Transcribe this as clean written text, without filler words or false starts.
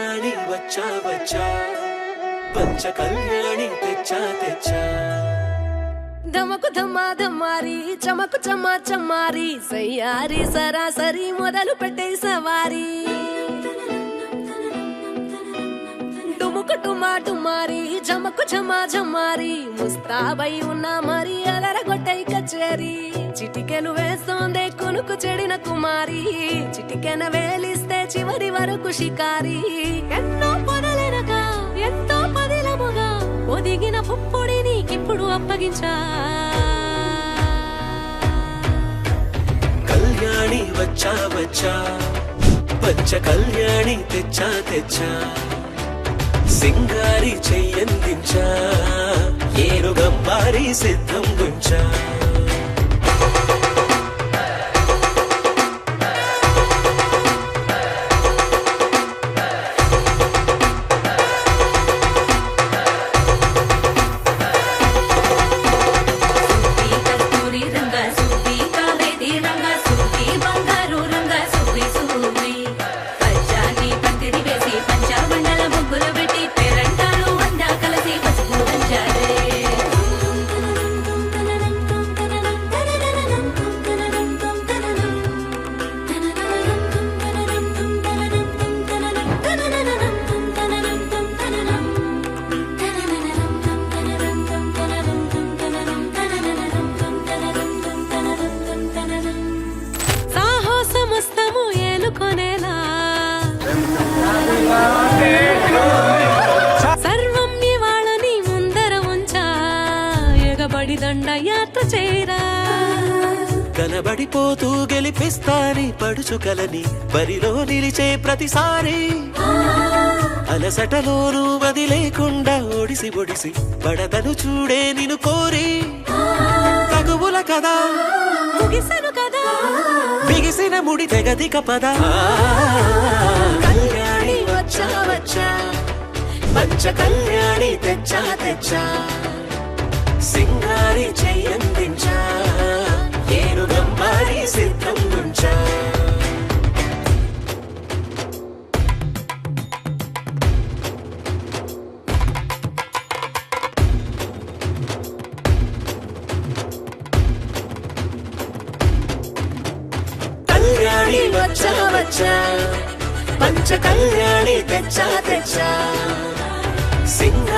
కళ్యాణి వచ్చా వచ్చా పంచ కళ్యాణి తెచ్చా తెచ్చా ధమకు ధమ్మా ధమ్మారి చమకు చమ్మా చమ్మారి సయ్యారి సరాసరి మొదలు పెట్టే సవారీ డుముకు డుమా డుమారి జమకు ఝమా ఝమారి ముస్తాబై ఉన్నా మరి అలరగొట్టై కచేరి చిటికెను వేస్తోందే కొనుకు చెడిన కుమారి చిటికెన వేలిస్తే చివరి వరకు షికారి ఎన్నో పొదలెనక ఎంతో పదిలముగా ఒదిగిన పుప్పొడి నీకిప్పుడు అప్పగించా కళ్యాణి వచ్చా వచ్చా పంచ కళ్యాణి తెచ్చా తెచ్చా సింగారి చెయ్యందించా ఏనుగంబారి సిద్ధం గుంచా సర్వం ఇవాళని ముందర ఉంచా ఎగబడి దండ యాత్ర చేరా కనబడిపోతూ గెలిపిస్తాని పడుచుకలని బరిలో నిలిచే ప్రతిసారి అలసటలోనూ వదిలేకుండా ఒడిసి ఒడిసి పడదను చూడే నిన్ను కోరి తగువుల కదా ముగిసను కదా బిగిసిన ముడి తెగదిక పద కళ్యాణి వచ్చా వచ్చా పంచ కళ్యాణి తెచ్చా తెచ్చా సింగారి చెయ్యందించా ఏనుగంబారి సిద్ధం గుంచా కళ్యాణి వచ్చా వచ్చా పంచ కళ్యాణి తెచ్చా తెచ్చా సింగ